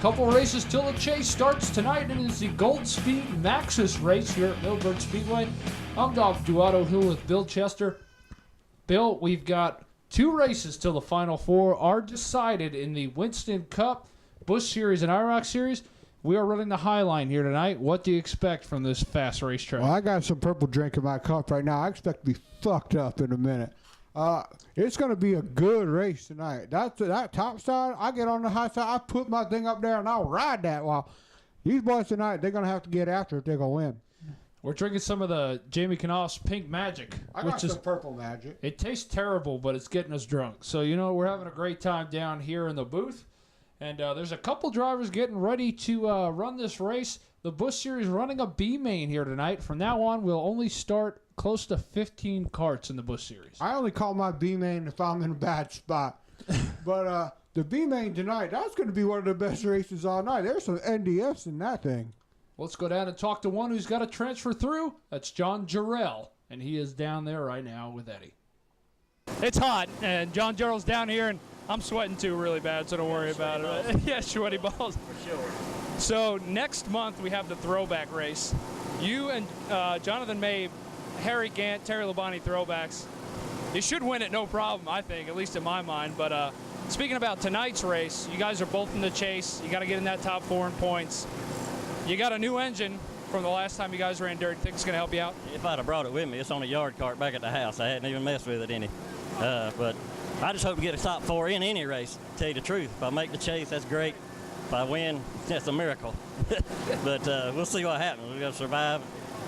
couple races till the chase starts tonight, and it's the Gold Speed Maxxis race here at Millburn Speedway. I'm Dom Duato Hill with Bill Chester. Bill, we've got two races till the Final Four are decided in the Winston Cup, Busch Series, and IROC Series. We are running the High Line here tonight. What do you expect from this fast racetrack? Well, I got some purple drink in my cup right now. I expect to be fucked up in a minute. It's going to be a good race tonight. That top side, I get on the high side, I put my thing up there, and I'll ride that. While these boys tonight, they're going to have to get after it if they're going to win. We're drinking some of the Jamie Knaus Pink Magic. I got some purple magic. It tastes terrible, but it's getting us drunk. So, we're having a great time down here in the booth. And there's a couple drivers getting ready to run this race. The Busch Series running a B main here tonight. From now on, we'll only start close to 15 karts in the Busch Series. I only call my B main if I'm in a bad spot. But the B main tonight, that's going to be one of the best races all night. There's some NDFs in that thing. Let's go down and talk to one who's got to transfer through. That's John Jarrell, and he is down there right now with Eddie. It's hot, and John Jarrell's down here, and I'm sweating too really bad, so don't worry about it. Yeah, sweaty balls. For sure. So next month we have the throwback race. You and Jonathan May, Harry Gant, Terry Labonte throwbacks. You should win it, no problem, I think, at least in my mind. But speaking about tonight's race, you guys are both in the chase. You got to get in that top four in points. You got a new engine from the last time you guys ran dirt. Think it's going to help you out? If I'd have brought it with me, it's on a yard cart back at the house. I hadn't even messed with it any. But I just hope to get a top four in any race, to tell you the truth. If I make the chase, that's great. If I win, that's a miracle. But we'll see what happens. We've got to survive.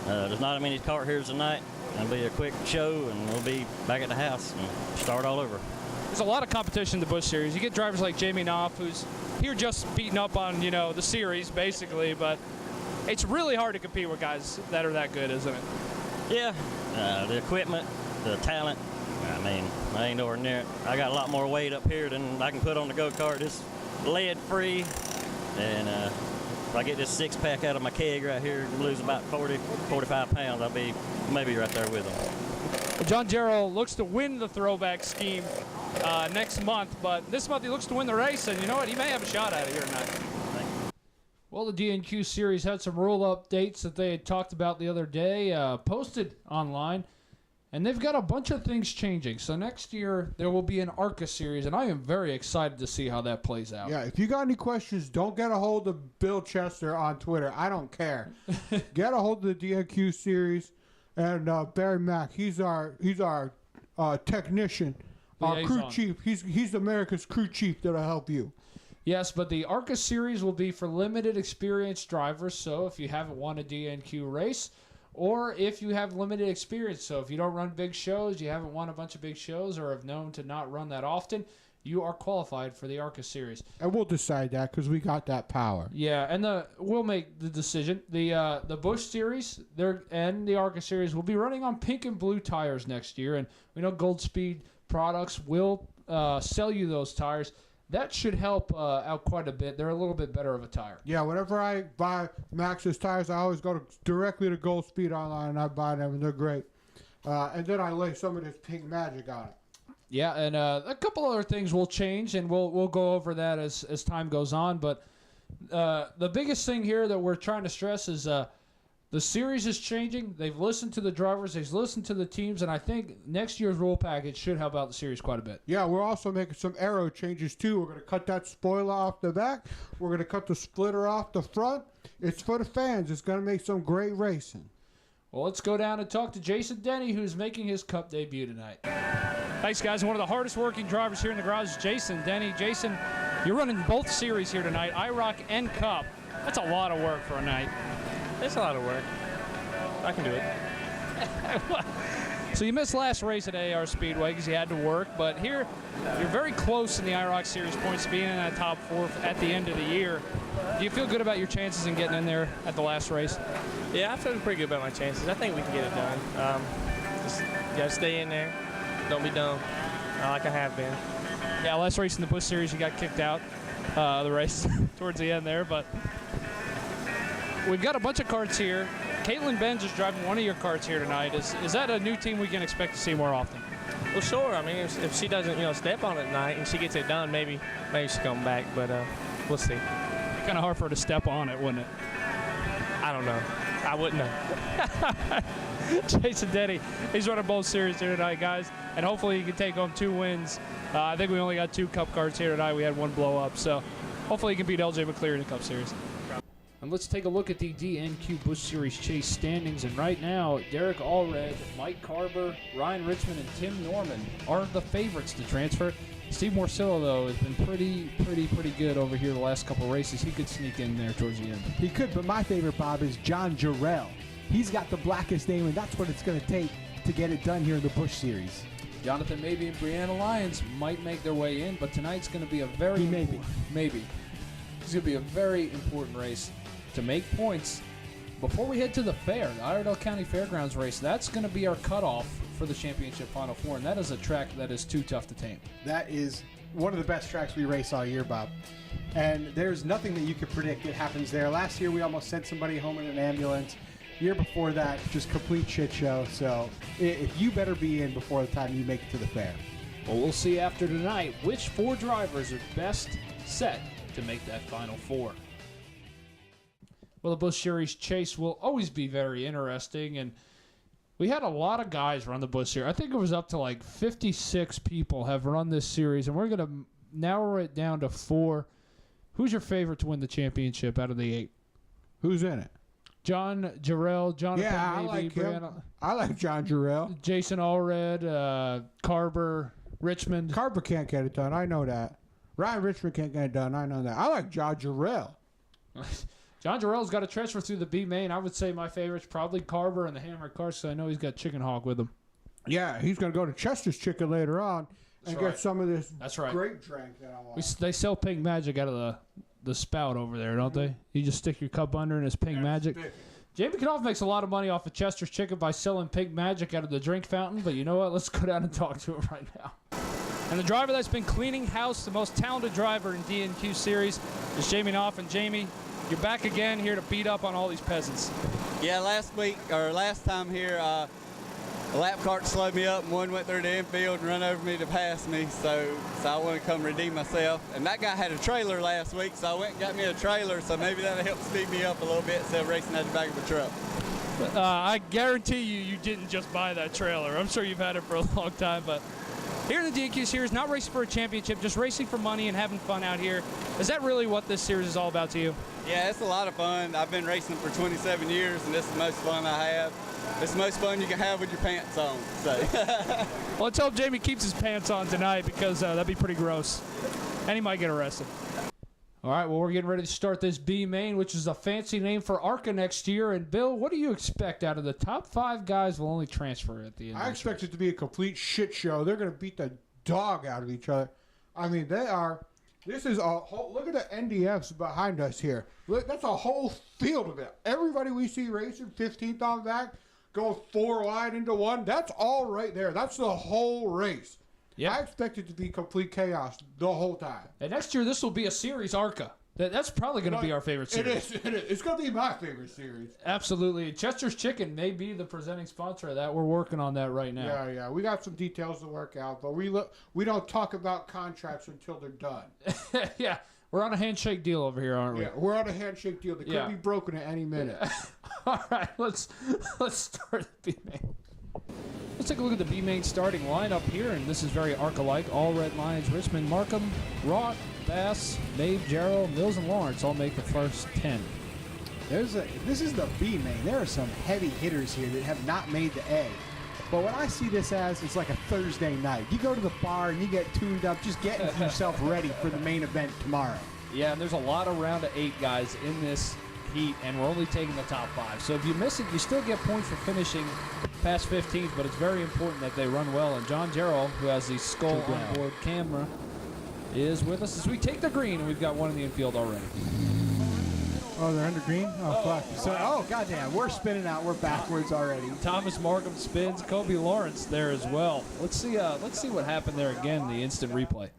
There's not as many cart here tonight. It'll be a quick show, and we'll be back at the house and start all over. There's a lot of competition in the Busch Series. You get drivers like Jamie Knopf, who's here just beating up on, the series, basically. But it's really hard to compete with guys that are that good, isn't it? Yeah. The equipment, the talent. I mean, I ain't nowhere near it. I got a lot more weight up here than I can put on the go-kart. It's lead-free, and if I get this six-pack out of my keg right here and lose about 40, 45 pounds, I'll be maybe right there with them. John Jarrell looks to win the throwback scheme next month, but this month he looks to win the race, and you know what? He may have a shot at it here tonight. Well, the DNQ Series had some rule updates that they had talked about the other day, posted online. And they've got a bunch of things changing. So next year, there will be an ARCA series, and I am very excited to see how that plays out. Yeah, if you got any questions, don't get a hold of Bill Chester on Twitter. I don't care. Get a hold of the DNQ series, and Barry Mack. He's our technician, our crew chief. He's America's crew chief that'll help you. Yes, but the ARCA series will be for limited experienced drivers. So if you haven't won a DNQ race, or if you have limited experience, so if you don't run big shows, you haven't won a bunch of big shows, or have known to not run that often, you are qualified for the ARCA series. And we'll decide that because we got that power. Yeah, and we'll make the decision. The Busch series and the ARCA series will be running on pink and blue tires next year, and we know Gold Speed products will sell you those tires. That should help out quite a bit. They're a little bit better of a tire. Yeah, whenever I buy Maxxis tires, I always go directly to Gold Speed online, and I buy them, and they're great. And then I lay some of this pink magic on it. Yeah, and a couple other things will change, and we'll go over that as time goes on. But the biggest thing here that we're trying to stress is the series is changing. They've listened to the drivers. They've listened to the teams. And I think next year's rule package should help out the series quite a bit. Yeah, we're also making some aero changes, too. We're going to cut that spoiler off the back. We're going to cut the splitter off the front. It's for the fans. It's going to make some great racing. Well, let's go down and talk to Jason Denny, who's making his Cup debut tonight. Thanks, guys. One of the hardest working drivers here in the garage is Jason Denny. Jason, you're running both series here tonight, IROC and Cup. That's a lot of work for a night. It's a lot of work. I can do it. So you missed last race at AR Speedway because you had to work, but here you're very close in the IROC Series points to being in that top four at the end of the year. Do you feel good about your chances in getting in there at the last race? Yeah, I feel pretty good about my chances. I think we can get it done. Just gotta stay in there. Don't be dumb, like I have been. Yeah, last race in the Busch Series, you got kicked out the race towards the end there, but we've got a bunch of karts here. Caitlin Benz is driving one of your karts here tonight. Is that a new team we can expect to see more often? Well, sure. I mean, if she doesn't, step on it tonight and she gets it done, maybe she'll come back. But we'll see. kind of hard for her to step on it, wouldn't it? I don't know. I wouldn't know. Jason Denny, he's running both series here tonight, guys, and hopefully he can take home 2 wins. I think we only got 2 Cup cars here tonight. We had 1 blow up, so hopefully he can beat LJ McCleary in the Cup Series. And let's take a look at the DNQ Busch Series Chase standings. And right now, Derek Allred, Mike Carver, Ryan Richmond, and Tim Norman are the favorites to transfer. Steve Morcillo, though, has been pretty good over here the last couple of races. He could sneak in there towards the end. He could, but my favorite, Bob, is John Jarrell. He's got the blackest name, and that's what it's going to take to get it done here in the Busch Series. Jonathan Mabey and Brianna Lyons might make their way in, but tonight's going to be a very maybe. It's going to be a very important race to make points before we head to the fair, the Iredell County Fairgrounds race. That's going to be our cutoff for the championship Final Four, and that is a track that is too tough to tame. That is one of the best tracks we race all year, Bob. And there's nothing that you could predict that happens there. Last year, we almost sent somebody home in an ambulance. Year before that, just complete shit show. So if you better be in before the time you make it to the fair. Well, we'll see after tonight which 4 drivers are best set to make that Final Four. Well, the Busch Series Chase will always be very interesting, and we had a lot of guys run the Busch Series. I think it was up to like 56 people have run this series, and we're going to narrow it down to 4. Who's your favorite to win the championship out of the 8? Who's in it? John Jarrell, Jonathan Yeah, I Mabey, like him. Brianna, I like John Jarrell. Jason Allred, Carver, Richmond. Carver can't get it done. I know that. Ryan Richmond can't get it done. I know that. I like John Jarrell. John Jarrell's got to transfer through the B main. I would say my favorite's probably Carver and the Hammer cars, so I know he's got Chicken Hawk with him. Yeah, he's going to go to Chester's Chicken later on and That's right. get some of this That's right. grape drink that I want. They sell Pink Magic out of the spout over there, don't they? You just stick your cup under and it's Pink Magic. Jamie Knopf makes a lot of money off of Chester's Chicken by selling Pink Magic out of the drink fountain, but you know what? Let's go down and talk to him right now. And the driver that's been cleaning house, the most talented driver in DNQ Series, is Jamie Knopf. And Jamie, you're back again here to beat up on all these peasants. Yeah, last time here, a lap cart slowed me up and one went through the infield and run over me to pass me, so I want to come redeem myself. And that guy had a trailer last week, so I went and got me a trailer, so maybe that'll help speed me up a little bit instead of racing at the back of a truck. I guarantee you didn't just buy that trailer. I'm sure you've had it for a long time, but here in the DNQ Series, not racing for a championship, just racing for money and having fun out here. Is that really what this series is all about to you? Yeah, it's a lot of fun. I've been racing for 27 years, and this is the most fun I have. It's the most fun you can have with your pants on. So. Well, let's hope Jamie keeps his pants on tonight, because that'd be pretty gross. And he might get arrested. All right, well, we're getting ready to start this B main, which is a fancy name for ARCA next year. And, Bill, what do you expect out of the top 5 guys will only transfer at the end? I expect it to be a complete shit show. They're going to beat the dog out of each other. I mean, they are. This is a whole. Look at the NDFs behind us here. Look, that's a whole field of it. Everybody we see racing 15th on back, going 4 wide into 1. That's all right there. That's the whole race. Yeah. I expect it to be complete chaos the whole time. And next year, this will be a series ARCA. That's probably going to be our favorite series. It is. It's going to be my favorite series. Absolutely. Chester's Chicken may be the presenting sponsor of that. We're working on that right now. Yeah. We got some details to work out, but we don't talk about contracts until they're done. Yeah. We're on a handshake deal over here, aren't we? Yeah, we're on a handshake deal that could be broken at any minute. All right, let's start the B main. Let's take a look at the B main starting lineup here, and this is very ARCA-like. All Red Lions, Richmond, Markham, Rott, Bass, Mabe, Jarrell, Mills, and Lawrence all make the first 10. This is the B main. There are some heavy hitters here that have not made the A. But what I see this as, it's like a Thursday night. You go to the bar and you get tuned up, just getting yourself ready for the main event tomorrow. Yeah, and there's a lot of round of 8 guys in this heat, and we're only taking the top 5. So if you miss it, you still get points for finishing past 15th, but it's very important that they run well. And John Jarrell, who has the Skull onboard camera, is with us as we take the green, and we've got one in the infield already. Oh, they're under green? Oh, fuck. So, goddamn, we're spinning out. We're backwards already. Thomas Markham spins. Kobe Lawrence there as well. Let's see what happened there again, the instant replay.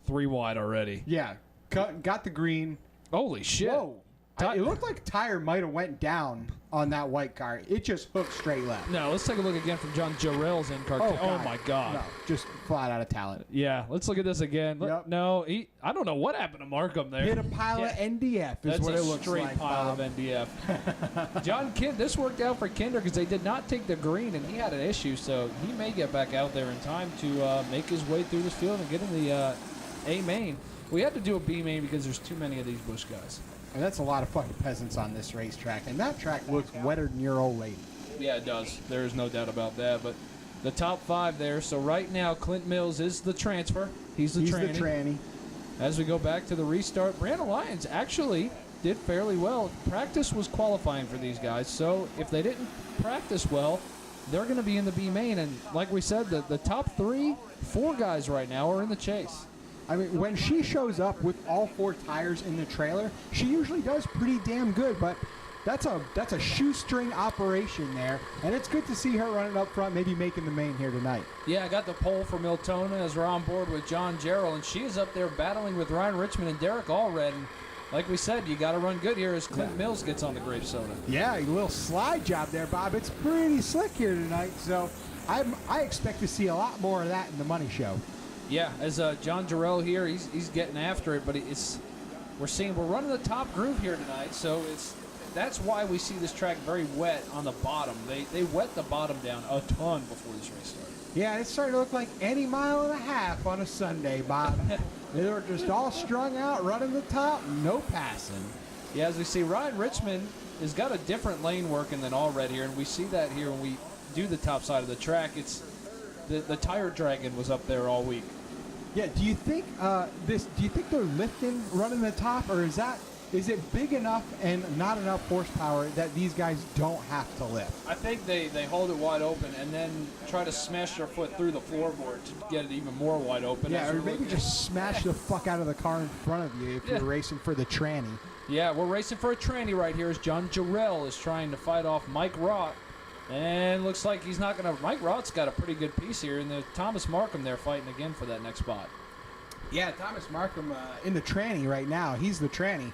3 wide already. Yeah. Got the green. Holy shit. Whoa. It looked like tire might have went down on that white car. It just hooked straight left. No, let's take a look again from John Jarrell's in-car. Oh, my God. No, just flat out of talent. Yeah, let's look at this again. Yep. No, I don't know what happened to Markham there. Hit a pile of NDF is what it looks like. That's a straight pile of NDF. John Kind, this worked out for Kinder because they did not take the green, and he had an issue, so he may get back out there in time to make his way through this field and get in the A main. We had to do a B main because there's too many of these Busch guys. And that's a lot of fucking peasants on this racetrack. And that track looks wetter than your old lady. Yeah, it does. There is no doubt about that. But the top 5 there. So right now, Clint Mills is the transfer. He's the tranny. As we go back to the restart, Brandon Lyons actually did fairly well. Practice was qualifying for these guys. So if they didn't practice well, they're going to be in the B main. And like we said, the top 4 guys right now are in the chase. I mean, when she shows up with all 4 tires in the trailer, she usually does pretty damn good, but that's a shoestring operation there, and it's good to see her running up front, maybe making the main here tonight. Yeah, I got the pole for Miltona as we're on board with John Jarrell, and she is up there battling with Ryan Richmond and Derek Allred. And like we said, you got to run good here as Clint Mills gets on the grape soda. Yeah, a little slide job there, Bob. It's pretty slick here tonight, so I expect to see a lot more of that in the money show. Yeah, as John Jarrell here, he's getting after it, but we're running the top groove here tonight, so that's why we see this track very wet on the bottom. They wet the bottom down a ton before this race started. Yeah, it's starting to look like any mile and a half on a Sunday, Bob. They were just all strung out, running the top, no passing. Yeah, as we see, Ryan Richmond has got a different lane working than Allred here, and we see that here when we do the top side of the track. It's the tire dragon was up there all week. Yeah, do you think they're lifting running the top, or is it big enough and not enough horsepower that these guys don't have to lift? I think they hold it wide open and then try to smash their foot through the floorboard to get it even more wide open. Yeah, or maybe just smash the fuck out of the car in front of you if you're racing for the tranny. Yeah, we're racing for a tranny right here as John Jarrell is trying to fight off Mike Rott. And looks like he's not going to... Mike Rott's got a pretty good piece here. And Thomas Markham there fighting again for that next spot. Yeah, Thomas Markham in the tranny right now. He's the tranny.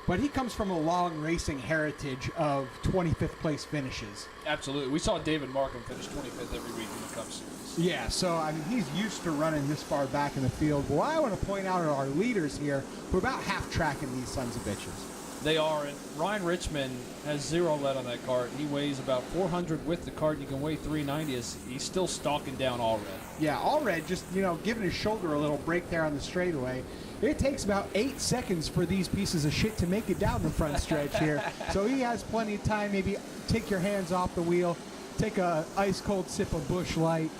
But he comes from a long racing heritage of 25th place finishes. Absolutely. We saw David Markham finish 25th every week in the Cup Series. Yeah, so I mean, he's used to running this far back in the field. Well, I want to point out our leaders here who are about half tracking these sons of bitches. They are, and Ryan Richmond has 0 lead on that cart. He weighs about 400 with the cart, and you can weigh 390 as he's still stalking down Allred. Yeah, Allred just, giving his shoulder a little break there on the straightaway. It takes about 8 seconds for these pieces of shit to make it down the front stretch here. So he has plenty of time. Maybe take your hands off the wheel, take a ice-cold sip of Busch Light,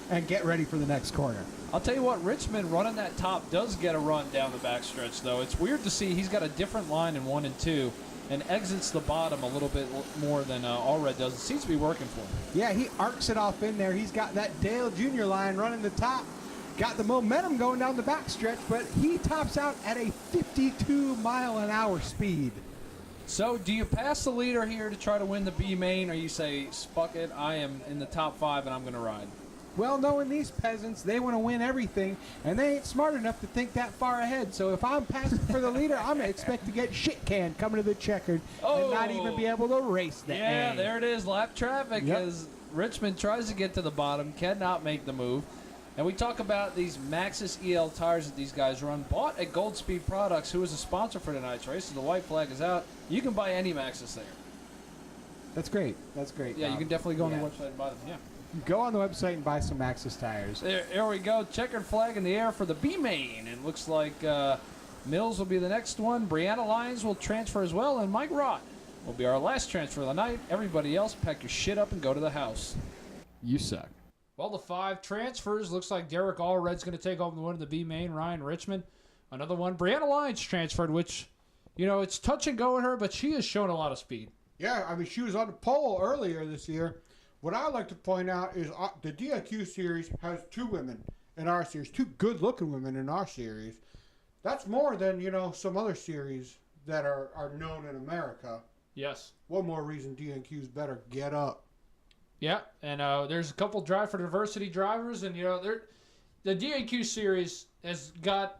and get ready for the next corner. I'll tell you what, Richmond running that top does get a run down the backstretch, though. It's weird to see he's got a different line in 1 and 2 and exits the bottom a little bit more than Allred does. It seems to be working for him. Yeah, he arcs it off in there. He's got that Dale Jr. line running the top. Got the momentum going down the backstretch, but he tops out at a 52-mile-an-hour speed. So do you pass the leader here to try to win the B main, or you say, fuck it, I am in the top 5 and I'm going to ride? Well, knowing these peasants, they want to win everything, and they ain't smart enough to think that far ahead. So if I'm passing for the leader, I'm going to expect to get shit canned coming to the checkered and not even be able to race that. Yeah, there it is, lap traffic as Richmond tries to get to the bottom, cannot make the move. And we talk about these Maxxis EL tires that these guys run, bought at Goldspeed Products, who is a sponsor for tonight's race. So the white flag is out. You can buy any Maxxis there. That's great. That's great. Yeah, you can definitely go on the website and buy them. Yeah. Go on the website and buy some Maxxis tires. There we go. Checkered flag in the air for the B main. It looks like Mills will be the next one. Brianna Lyons will transfer as well, and Mike Rott will be our last transfer of the night. Everybody else, pack your shit up and go to the house. You suck. Well, the 5 transfers. Looks like Derek Allred's going to take over the one in the B main. Ryan Richmond, another one. Brianna Lyons transferred, which, it's touch and go with her, but she has shown a lot of speed. Yeah, I mean, she was on the pole earlier this year. What I like to point out is the DIQ series has 2 women in our series, 2 good-looking women in our series. That's more than, some other series that are known in America. Yes. One more reason DNQ's better get up. Yeah, and there's a couple Drive for Diversity drivers, and, they're the DNQ series has got,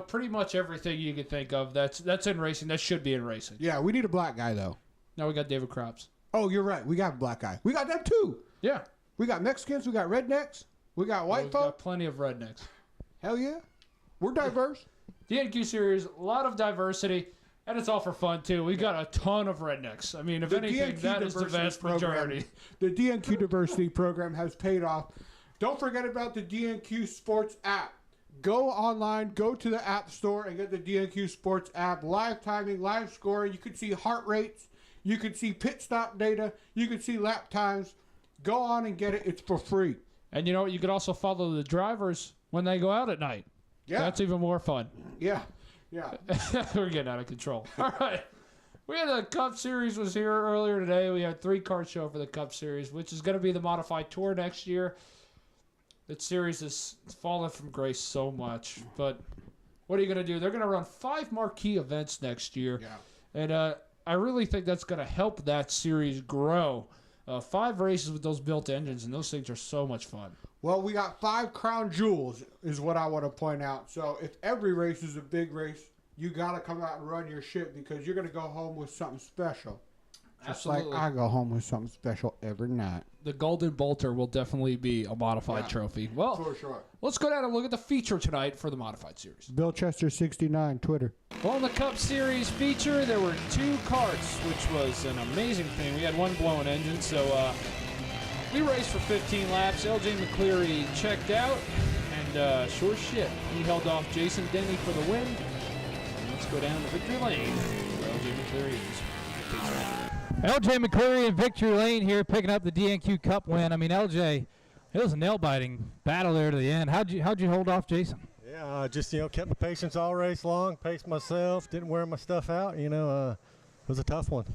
pretty much everything you could think of that's in racing. That should be in racing. Yeah, we need a black guy, though. Now we got David Crops. Oh, you're right. We got a black guy. We got them, too. Yeah. We got Mexicans. We got rednecks. We got white We've folk. got plenty of rednecks. Hell yeah. We're diverse. DNQ series, a lot of diversity, and it's all for fun, too. We got a ton of rednecks. I mean, if anything, that is the vast majority. The DNQ diversity program has paid off. Don't forget about the DNQ Sports app. Go online, go to the app store, and get the DNQ Sports app. Live timing, live scoring. You can see heart rates. You can see pit stop data. You can see lap times. Go on and get it. It's for free. And you know what? You could also follow the drivers when they go out at night. Yeah. That's even more fun. Yeah. Yeah. We're getting out of control. All right. We had the Cup Series was here earlier today. We had 3-car show for the Cup Series, which is going to be the Modified Tour next year. That series has fallen from grace so much. But what are you going to do? They're going to run 5 marquee events next year. Yeah. And I really think that's going to help that series grow. 5 races with those built engines, and those things are so much fun. Well, we got 5 crown jewels is what I want to point out. So if every race is a big race, you got to come out and run your shit because you're going to go home with something special. Just Absolutely. like I go home with something special every night. The Golden Bolter will definitely be a modified trophy. Well, For sure. let's go down and look at the feature tonight for the Modified Series. Bill Chester 69, Twitter. Well, in the Cup Series feature, there were 2 karts, which was an amazing thing. We had one blowing engine, so we raced for 15 laps. LJ McCleary checked out, and sure shit, he held off Jason Denny for the win. And let's go down to victory lane where LJ McCleary is. LJ McCleary in victory lane here, picking up the DNQ Cup win. I mean, LJ, it was a nail-biting battle there to the end. How'd you hold off Jason? Yeah, just kept my patience all race long, paced myself, didn't wear my stuff out. It was a tough one.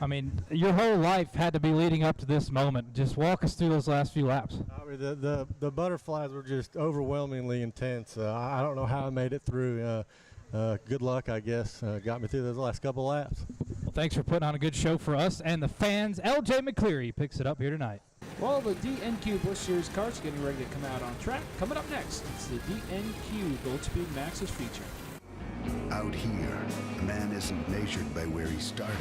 I mean, your whole life had to be leading up to this moment. Just walk us through those last few laps. I mean, the butterflies were just overwhelmingly intense. I don't know how I made it through. Good luck, I guess, got me through those last couple laps. Well, thanks for putting on a good show for us and the fans. LJ McCleary picks it up here tonight. Well, the DNQ Busch Series karts getting ready to come out on track. Coming up next, it's the DNQ Goldspeed Maxxis feature. Out here, a man isn't measured by where he started.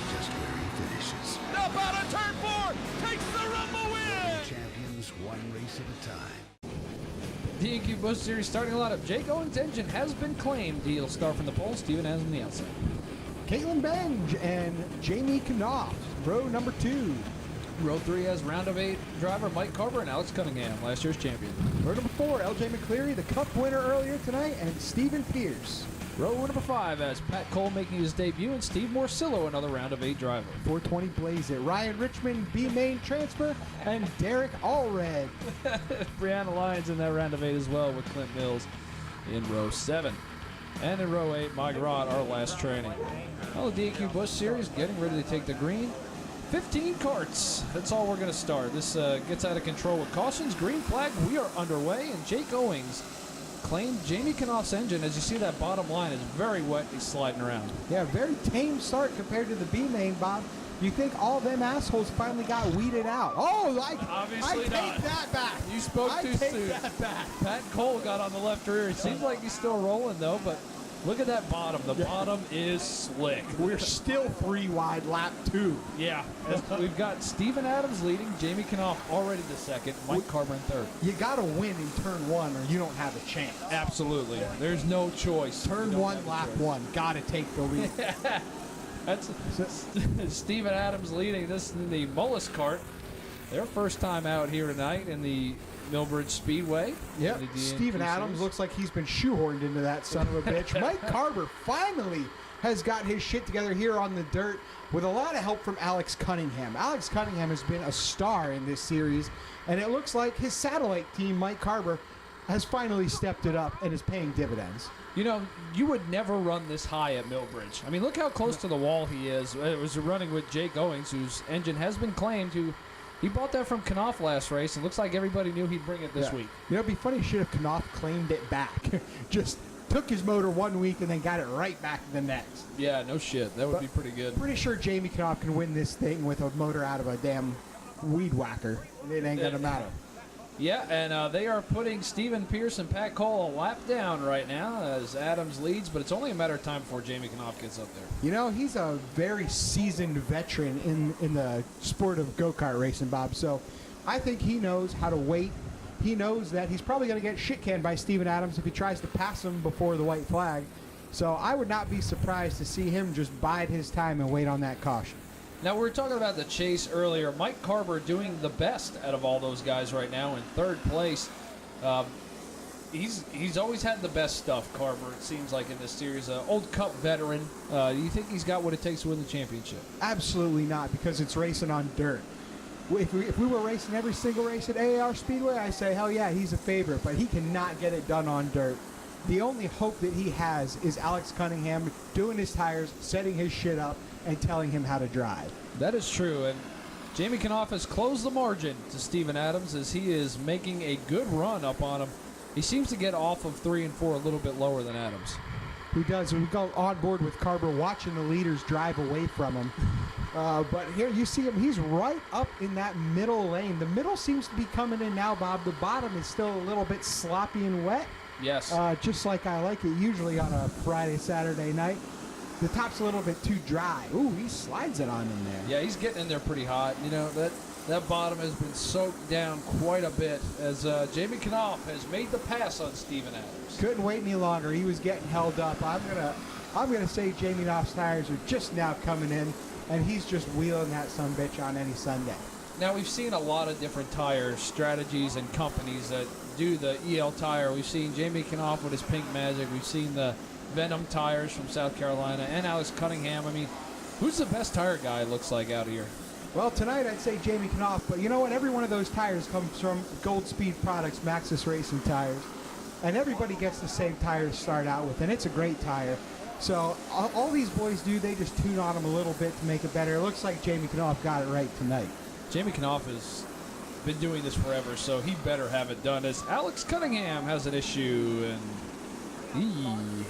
Just where he finishes. Up out of turn 4, takes the rumble win! Champions one race at a time. DNQ Busch Series starting lineup. Jake Owens' engine has been claimed. He'll start from the pole. Steven has on the outside. Caitlin Benge and Jamie Knopf, row number 2. Row 3 has round of 8 driver Mike Carver and Alex Cunningham, last year's champion. Row number 4, LJ McCleary, the Cup winner earlier tonight, and Stephen Pierce. Row number 5 has Pat Cole making his debut and Steve Morcillo, another round of 8 driver. 420 Blaze It, Ryan Richmond, B-Main transfer, and Derek Allred. Brianna Lyons in that round of 8 as well with Clint Mills in row 7. And in row 8, Mike Rod, our last training. Well, the DNQ Busch Series getting ready to take the green. 15 karts. That's all we're going to start. This gets out of control with cautions. Green flag, we are underway, and Jake Owens claimed Jamie Knopf's engine. As you see, that bottom line is very wet. He's sliding around. Yeah, very tame start compared to the B-Main, Bob. You think all them assholes finally got weeded out? Oh, Obviously I take that back. You spoke too soon. I take that back. Pat Cole got on the left rear. It seems like he's still rolling, though, but look at that bottom. The bottom is slick. We're still 3 wide, lap 2. Yeah. We've got Steven Adams leading, Jamie Knopf already the second, Mike Carver in third. You got to win in turn 1 or you don't have a chance. Absolutely. There's no choice. Turn 1, lap 1. Got to take the lead. That's Steven Adams leading this in the Mullis cart. Their first time out here tonight in the Millbridge Speedway. Yep. Steven Adams looks like he's been shoehorned into that son of a bitch. Mike Carver finally has got his shit together here on the dirt with a lot of help from Alex Cunningham. Alex Cunningham has been a star in this series, and it looks like his satellite team, Mike Carver, has finally stepped it up and is paying dividends. You know, you would never run this high at Millbridge. I mean, look how close to the wall he is. It was running with Jake Owens, whose engine has been claimed. He bought that from Knopf last race, and looks like everybody knew he'd bring it this week. You know, it'd be funny shit if Knopf claimed it back. Just took his motor 1 week and then got it right back the next. Yeah, no shit. That would be pretty good. Pretty sure Jamie Knopf can win this thing with a motor out of a damn weed whacker. It ain't going to matter. Yeah, and they are putting Stephen Pierce and Pat Cole a lap down right now as Adams leads, but it's only a matter of time before Jamie Knopf gets up there. You know, he's a very seasoned veteran in the sport of go-kart racing, Bob. So I think he knows how to wait. He knows that he's probably going to get shit-canned by Steven Adams if he tries to pass him before the white flag. So I would not be surprised to see him just bide his time and wait on that caution. Now, we were talking about the chase earlier. Mike Carver doing the best out of all those guys right now in third place. He's always had the best stuff, Carver, it seems like, in this series. Old Cup veteran. Do you think he's got what it takes to win the championship? Absolutely not, because it's racing on dirt. If we were racing every single race at AAR Speedway, I say, hell yeah, he's a favorite, but he cannot get it done on dirt. The only hope that he has is Alex Cunningham doing his tires, setting his shit up, and telling him how to drive. That is true, and Jamie Knopf has closed the margin to Steven Adams as he is making a good run up on him. He seems to get off of 3 and 4 a little bit lower than Adams. He does. We go on board with Carver watching the leaders drive away from him. But here you see him. He's right up in that middle lane. The middle seems to be coming in now, Bob. The bottom is still a little bit sloppy and wet. Yes. Just like I like it usually on a Friday, Saturday night. The top's a little bit too dry. Ooh, he slides it on in there. Yeah, he's getting in there pretty hot. You know, that bottom has been soaked down quite a bit as Jamie Knopf has made the pass on Steven Adams. Couldn't wait any longer. He was getting held up. I'm gonna say Jamie Knopf's tires are just now coming in, and he's just wheeling that sumbitch on any Sunday. Now, we've seen a lot of different tire strategies and companies that do the EL tire. We've seen Jamie Knopf with his Pink Magic. We've seen the Venom tires from South Carolina and Alex Cunningham. I mean, who's the best tire guy, looks like, out here? Well, tonight I'd say Jamie Knopf, but you know what? Every one of those tires comes from Gold Speed Products, Maxxis Racing tires. And everybody gets the same tire to start out with, and it's a great tire. So all these boys do, they just tune on them a little bit to make it better. It looks like Jamie Knopf got it right tonight. Jamie Knopf has been doing this forever, so he better have it done, as Alex Cunningham has an issue, and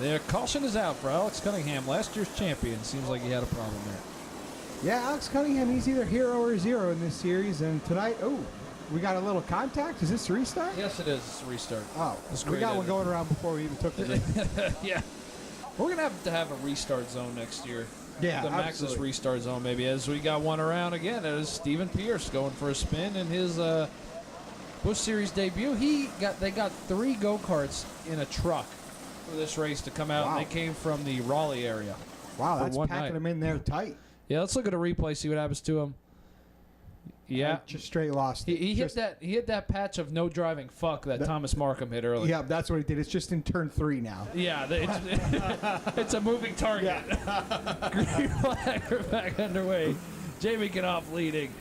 the caution is out for Alex Cunningham, last year's champion. Seems like he had a problem there. Yeah, Alex Cunningham, he's either hero or zero in this series, and tonight, we got a little contact. Is this a restart? Yes, it is. It's a restart. Oh, we got one going around before we even took the lead. Yeah. We're going to have a restart zone next year. Yeah, the Maxxis absolutely. restart zone, maybe, as we got one around again. It is Stephen Pierce going for a spin in his Busch Series debut. They got 3 go-karts in a truck for this race to come out. Wow. And they came from the Raleigh area. Wow, for that's one packing night. them in there tight. Yeah, let's look at a replay, see what happens to him. Yeah, just straight lost. He hit that patch of no driving fuck that Thomas Markham hit earlier. Yeah, that's what he did. It's just in turn 3 now. Yeah, it's a moving target. Green flag back underway. Jamie Knopf leading.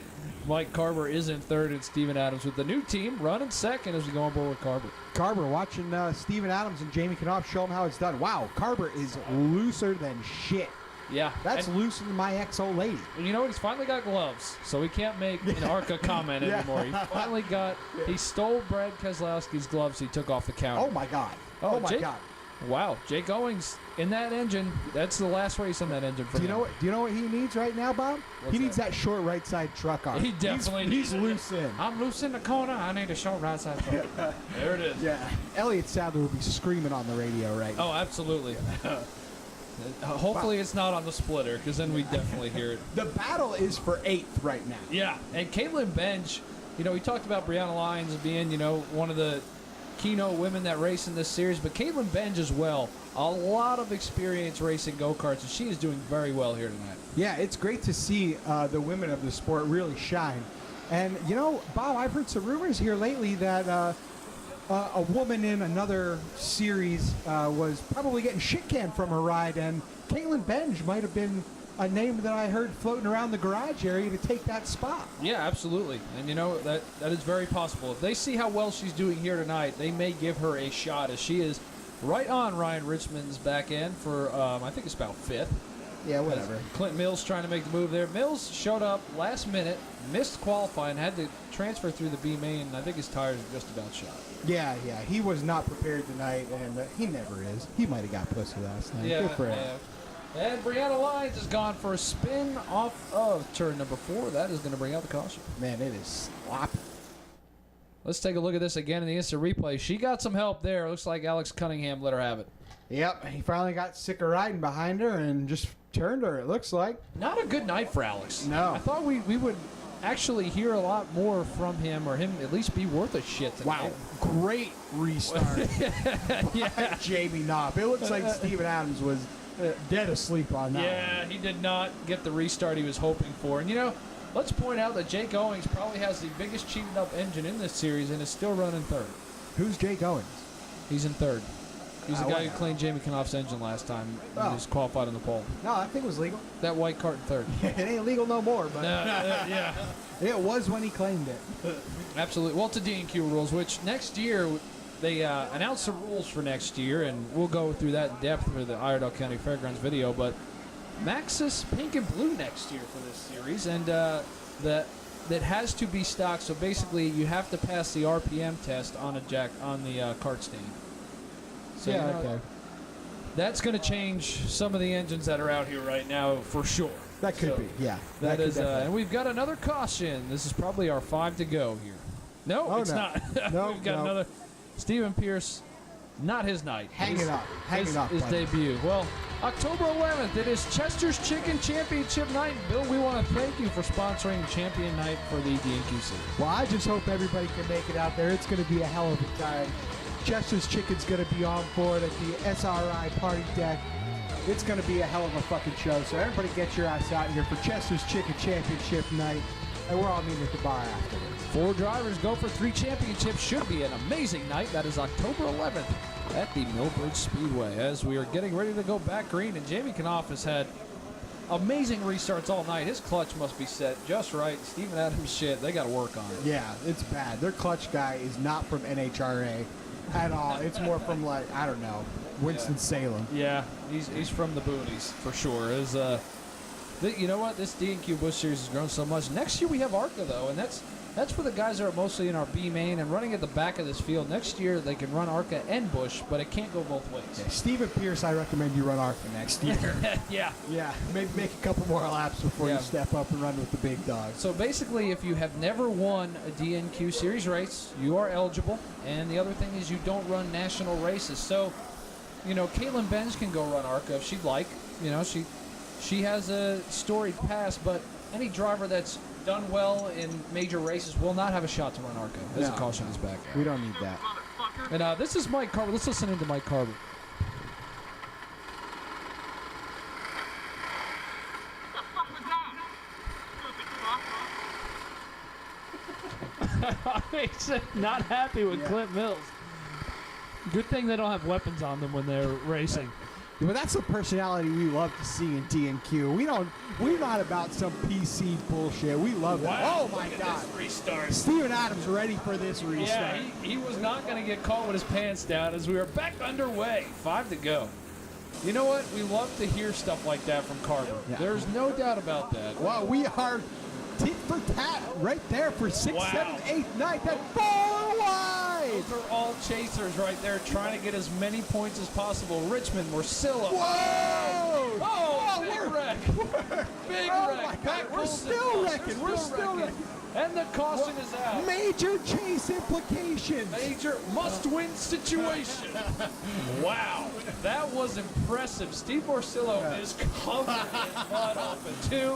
Mike Carver is in third, and Steven Adams with the new team running second as we go on board with Carver. Carver watching Steven Adams and Jamie Knopf show him how it's done. Wow, Carver is looser than shit. Yeah. That's looser than my ex-old lady. And you know what? He's finally got gloves, so he can't make an ARCA comment anymore. He finally he stole Brad Keselowski's gloves he took off the counter. Oh, my God. Oh, my God. Wow. Jake Owings in that engine. That's the last race on that engine for him. Do you know what he needs right now, Bob? He needs that short right side truck on. He definitely needs He's loose in. I'm loose in the corner. I need a short right side truck. There it is. Yeah. Elliott Sadler will be screaming on the radio right now. Oh, absolutely. Hopefully it's not on the splitter, because then we definitely hear it. The battle is for 8th right now. Yeah, and Caitlin Benj, we talked about Brianna Lyons being, one of the keynote women that race in this series, but Caitlin Benj as well. A lot of experience racing go-karts, and she is doing very well here tonight. Yeah, it's great to see the women of the sport really shine. And, Bob, I've heard some rumors here lately that a woman in another series was probably getting shit-canned from her ride, and Caitlin Benj might have been a name that I heard floating around the garage area to take that spot. Yeah, absolutely. And that is very possible. If they see how well she's doing here tonight, they may give her a shot, as she is right on Ryan Richmond's back end for, I think it's about 5th. Yeah, whatever. Clint Mills trying to make the move there. Mills showed up last minute, missed qualifying, had to transfer through the B main. I think his tires are just about shot. Yeah. He was not prepared tonight, and he never is. He might have got pussy last night. Good for him. And Brianna Lyons has gone for a spin off of turn number 4. That is going to bring out the caution. Man, it is sloppy. Let's take a look at this again in the instant replay. She got some help there. Looks like Alex Cunningham let her have it. Yep, he finally got sick of riding behind her and just turned her, it looks like. Not a good night for Alex. No. I thought we would actually hear a lot more from him, or him at least be worth a shit tonight. Wow, great restart. Yeah. Jamie Knopp. It looks like Steven Adams was dead asleep on that. Yeah, he did not get the restart he was hoping for. And, you know, let's point out that Jake Owings probably has the biggest cheated up engine in this series and is still running third. Who's Jake Owens? He's in third. He's the guy whatever. who cleaned Jamie Knopf's engine last time. He was qualified on the pole. No, I think it was legal. That white cart in third. It ain't legal no more, but Yeah. it was when he claimed it. Absolutely. Well, to D&Q rules, which next year they announced the rules for next year, and we'll go through that in depth for the Iredell County Fairgrounds video. But Maxxis pink and blue next year for this series, and that has to be stock. So basically, you have to pass the RPM test on the kart stand. So, Yeah, you know, okay. That's going to change some of the engines that are out here right now for sure. That could So, be, yeah. That could is, definitely. and we've got another caution. This is probably our 5 to go here. No, Oh, it's no. not. No, We've got no. another. Stephen Pierce, not his night. Hanging up. Hanging up. His buddy. debut. Well, October 11th, it is Chester's Chicken Championship night. Bill, we want to thank you for sponsoring Champion Night for the D&Q series. Well, I just hope everybody can make it out there. It's going to be a hell of a time. Chester's Chicken's going to be on board at the SRI party deck. It's going to be a hell of a fucking show. So everybody get your ass out here for Chester's Chicken Championship night. And we're all meeting at the bar afterwards. 4 drivers go for 3 championships. Should be an amazing night. That is October 11th at the Millbridge Speedway. As we are getting ready to go back green, and Jamie Knopf has had amazing restarts all night. His clutch must be set just right. Steven Adams, shit, they got to work on it. Yeah, it's bad. Their clutch guy is not from NHRA at all. It's more from, like, I don't know, Winston-Salem. Yeah, he's from the boonies for sure. You know what? This D&Q Busch Series has grown so much. Next year we have ARCA though, and that's for the guys that are mostly in our B main and running at the back of this field. Next year they can run ARCA and Busch, but it can't go both ways. Yeah, Stephen Pierce, I recommend you run ARCA next year. Yeah. Yeah, maybe make a couple more laps before you step up and run with the big dogs. So basically, if you have never won a D&Q Series race, you are eligible. And the other thing is you don't run national races. So, you know, Caitlin Benz can go run ARCA if she'd like. You know, she has a storied past, but any driver that's done well in major races will not have a shot to run ARCA. There's a caution in his back. We don't need that. And this is Mike Carver. Let's listen into Mike Carver. He's not happy with Clint Mills. Good thing they don't have weapons on them when they're racing. But that's the personality we love to see in D&Q. We're not about some PC bullshit. We love that. Oh my God! Restart. Steven Adams ready for this restart. Yeah, he was not going to get caught with his pants down as we were back underway. 5 to go. You know what? We love to hear stuff like that from Carver. Yeah. There's no doubt about that. Well, we are tit for tat right there for 6, 7, 8, 9, 10, 4 wide. Those are all chasers right there trying to get as many points as possible. Richmond, Morcilla. Whoa! Oh, big wreck. Big Oh wreck. my God, Back we're home still to wrecking. We're still wrecking. And the caution is out. Major chase implications. Major must-win situation. Wow, that was impressive. Steve Morcillo is covered in mud off of 2.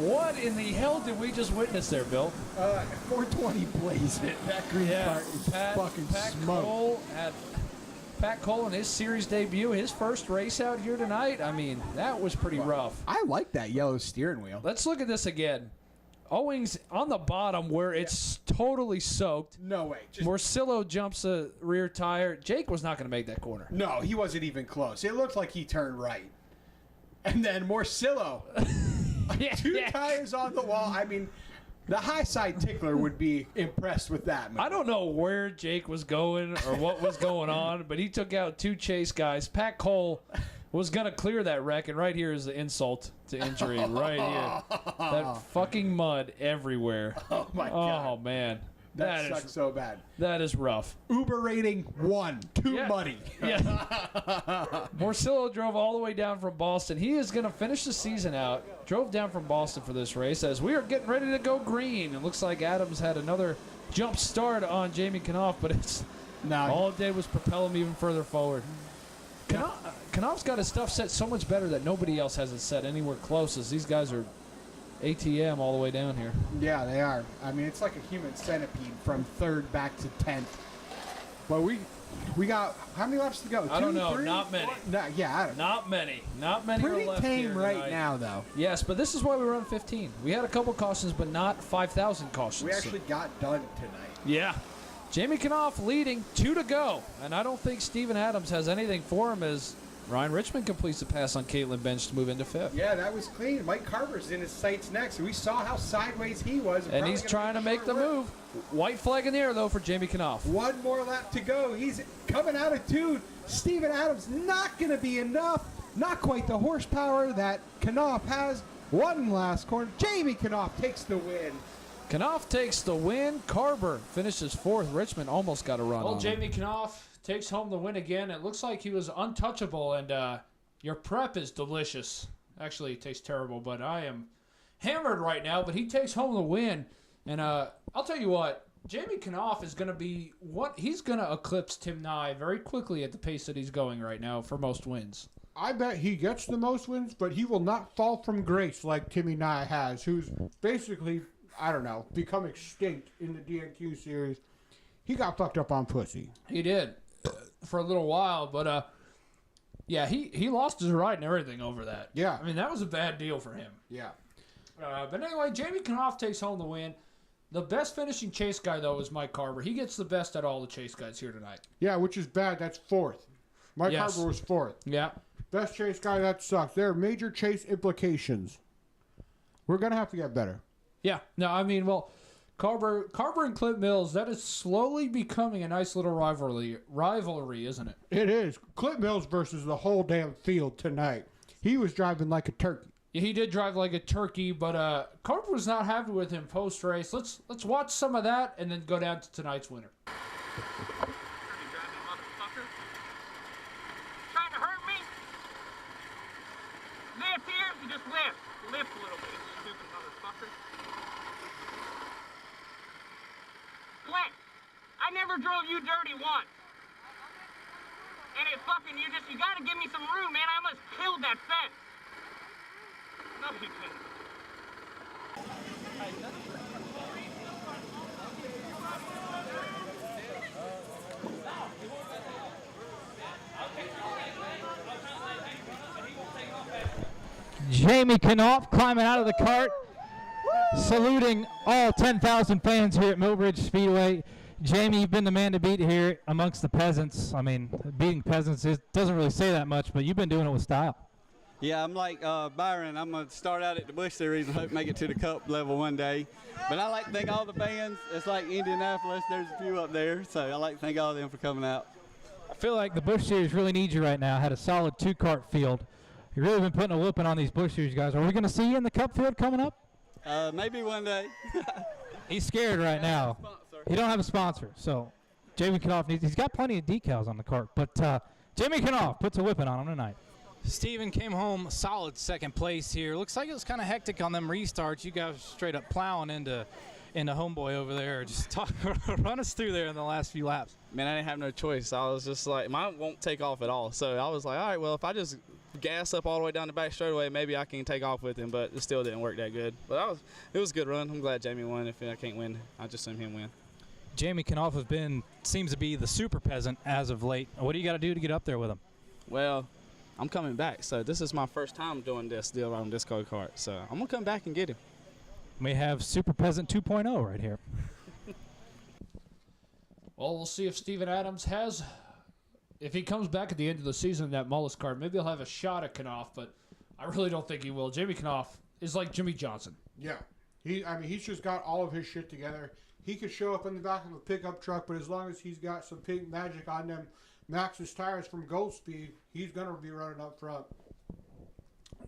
What in the hell did we just witness there, Bill? 420 blazing. That green part is fucking smoke. Pat Cole in his series debut, his first race out here tonight. I mean, that was pretty rough. I like that yellow steering wheel. Let's look at this again. Owings on the bottom where it's totally soaked. No way. Morcillo jumps a rear tire. Jake was not going to make that corner. No, he wasn't even close. It looked like he turned right. And then Morcillo. 2 tires on the wall. I mean, the high side tickler would be impressed with that, man. I don't know where Jake was going or what was going on, but he took out 2 chase guys. Pat Cole was going to clear that wreck, and right here is the insult to injury right here. That fucking mud everywhere. Oh, my God. Oh, man. That sucks so bad. That is rough. Uber rating 1. Too muddy. Yeah. Morcillo drove all the way down from Boston. He is going to finish the season out. Drove down from Boston for this race as we are getting ready to go green. It looks like Adams had another jump start on Jamie Knopf, but it's all it did was propel him even further forward. Knopf's got his stuff set so much better that nobody else has it set anywhere close, as these guys are ATM all the way down here. Yeah, they are. I mean, it's like a human centipede from 3rd back to 10th. But we got how many laps to go? I don't know. 3? Not many. I don't know. Not many. Not many Pretty are left tame here right tonight. now, though. Yes, but this is why we run 15. We had a couple cautions, but not 5,000 cautions. We actually got done tonight. Yeah. Jamie Knopf leading, 2 to go. And I don't think Steven Adams has anything for him as Ryan Richmond completes the pass on Caitlin Bench to move into 5th. Yeah, that was clean. Mike Carver's in his sights next. We saw how sideways he was. And he's trying to make the move. White flag in the air, though, for Jamie Knopf. 1 more lap to go. He's coming out of 2. Steven Adams not going to be enough. Not quite the horsepower that Knopf has. 1 last corner. Jamie Knopf takes the win. Knopf takes the win. Carver finishes 4th. Richmond almost got a run on Jamie Knopf takes home the win again. It looks like he was untouchable, and your prep is delicious. Actually, it tastes terrible, but I am hammered right now. But he takes home the win, and I'll tell you what, Jamie Knopf is going to be he's going to eclipse Tim Nye very quickly at the pace that he's going right now for most wins. I bet he gets the most wins, but he will not fall from grace like Timmy Nye has, who's basically, I don't know, become extinct in the DNQ series. He got fucked up on pussy. He did for a little while, but yeah, he lost his ride and everything over that. Yeah. I mean, that was a bad deal for him. Yeah. But anyway, Jamie Knopf takes home the win. The best finishing chase guy, though, is Mike Carver. He gets the best at all the chase guys here tonight. Yeah, which is bad. That's 4th. Mike Carver was 4th. Yeah. Best chase guy, that sucks. There are major chase implications. We're going to have to get better. Yeah. No, I mean, well, Carver and Clint Mills, that is slowly becoming a nice little rivalry, isn't it? It is. Clint Mills versus the whole damn field tonight. He was driving like a turkey. Yeah, he did drive like a turkey, but Carver was not happy with him post-race. Let's watch some of that and then go down to tonight's winner. Trying to hurt me? Lift here, you just lift. Lift a little bit, stupid motherfucker. Clint, I never drove you dirty once. And it fucking, you gotta give me some room, man. I almost killed that fence. No, you didn't. Jamie Knopf climbing out of the cart, saluting all 10,000 fans here at Millbridge Speedway. Jamie, you've been the man to beat here amongst the peasants. I mean, beating peasants doesn't really say that much, but you've been doing it with style. Yeah, I'm like Byron. I'm going to start out at the Busch Series and hope to make it to the Cup level one day. But I like to thank all the fans. It's like Indianapolis. There's a few up there. So I like to thank all of them for coming out. I feel like the Busch Series really needs you right now. Had a solid 2-cart field. You've really been putting a whooping on these Busch Series guys. Are we going to see you in the Cup field coming up? Maybe one day. He's scared right now. He don't have a sponsor, so Jamie Knopf he's got plenty of decals on the cart, but Jamie Knopf puts a whipping on him tonight. Steven came home solid second place here. Looks like it was kind of hectic on them restarts. You guys straight up plowing into homeboy over there. Just run us through there in the last few laps. Man, I didn't have no choice. I was just like, mine won't take off at all. So I was like, all right, well, if I just gas up all the way down the back straightaway, maybe I can take off with him, but it still didn't work that good. But it was a good run. I'm glad Jamie won. If I can't win, I just assume him win. Jamie Knopf seems to be the super peasant as of late. What do you got to do to get up there with him? Well, I'm coming back, so this is my first time doing this deal on this go-kart, so I'm going to come back and get him. We have Super Peasant 2.0 right here. Well, we'll see if Steven Adams if he comes back at the end of the season in that Mullis car, maybe he'll have a shot at Knopf, but I really don't think he will. Jamie Knopf is like Jimmy Johnson. Yeah. He's just got all of his shit together. He could show up in the back of a pickup truck, but as long as he's got some pink magic on them Maxxis tires from Gold Speed. He's going to be running up front.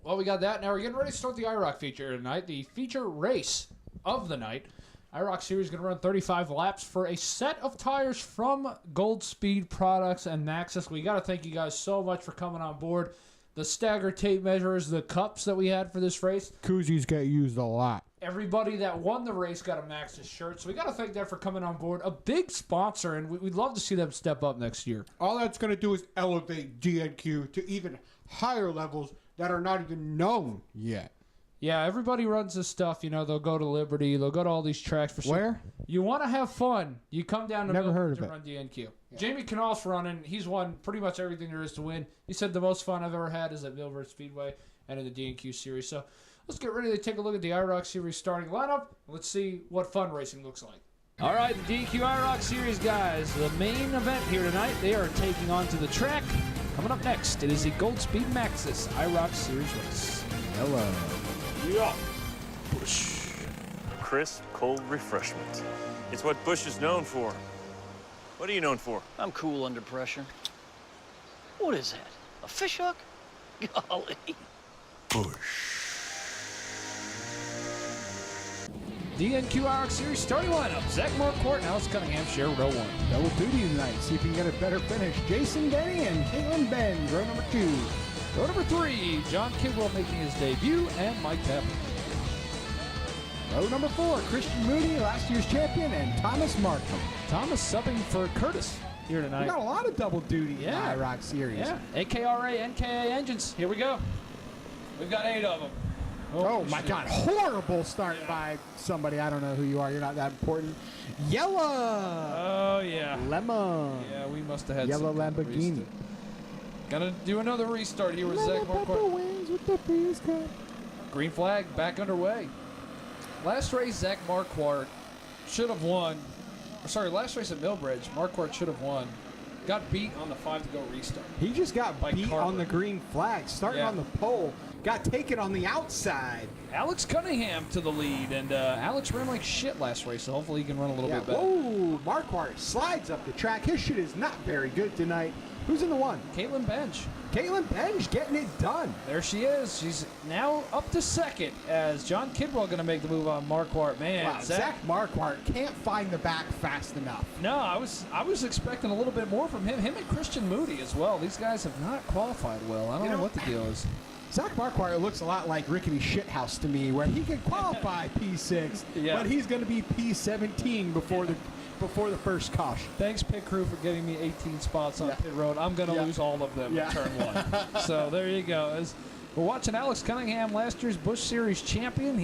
Well, we got that. Now we're getting ready to start the IROC feature tonight. The feature race of the night. IROC Series is going to run 35 laps for a set of tires from Gold Speed Products and Maxxis. We got to thank you guys so much for coming on board. The stagger tape measures, the cups that we had for this race. Koozies get used a lot. Everybody that won the race got a Maxxis shirt, so we got to thank them for coming on board. A big sponsor, and we'd love to see them step up next year. All that's going to do is elevate DNQ to even higher levels that are not even known yet. Yeah, everybody runs this stuff. You know, they'll go to Liberty. They'll go to all these tracks for Where? You want to have fun. You come down to Never heard of to it. run DNQ. Yeah. Jamie Canal's running. He's won pretty much everything there is to win. He said the most fun I've ever had is at Millburn Speedway and in the DNQ Series. So let's get ready to take a look at the IROC Series starting lineup. Let's see what fun racing looks like. All right, the DNQ IROC Series guys. The main event here tonight. They are taking on to the track. Coming up next, it is the Gold Speed Maxxis IROC Series race. Hello. Yeah. Bush. Crisp, cold refreshment. It's what Bush is known for. What are you known for? I'm cool under pressure. What is that? A fish hook? Golly. Bush. DNQ IROC Series starting lineup. Zach Marquardt and Alex Cunningham share row 1. Double duty tonight. See if you can get a better finish. Jason Denny and Caitlin Benz, row number 2. Row number 3, John Kidwell making his debut, and Mike Tapper. Row number 4, Christian Moody, last year's champion, and Thomas Markham. Thomas subbing for Curtis here tonight. We got a lot of double duty in the IROC Series. Yeah, AKRA, NKA engines. Here we go. We've got 8 of them. Oh my God, horrible start by somebody. I don't know who you are. You're not that important. Yellow. Oh, yeah. Lemon. Yeah, we must have had Yellow some Lamborghini. Gonna do another restart here with Zach Marquardt. Wings with the breeze cut. Green flag back underway. Last race, Zach Marquardt should have won. Sorry, last race at Millbridge, Marquardt should have won. Got beat on the 5 to go restart. He just got By beat Carver. on the green flag, starting Yeah. on the pole. Got taken on the outside. Alex Cunningham to the lead, and Alex ran like shit last race, so hopefully he can run a little bit better. Whoa, Marquardt slides up the track. His shit is not very good tonight. Who's in the 1? Caitlin Bench. Caitlin Bench getting it done. There she is. She's now up to second as John Kidwell going to make the move on Marquardt. Man, Wow, Zach Marquardt can't find the back fast enough. No, I was expecting a little bit more from him. Him and Christian Moody as well. These guys have not qualified well. I don't know what the deal is. Zach Marquardt looks a lot like Rickety Shithouse to me, where he can qualify P6, but he's going to be P17 before the first caution. Thanks, pit crew, for getting me 18 spots on pit road. I'm going to lose all of them in turn 1. So there you go. As we're watching Alex Cunningham, last year's Busch Series champion.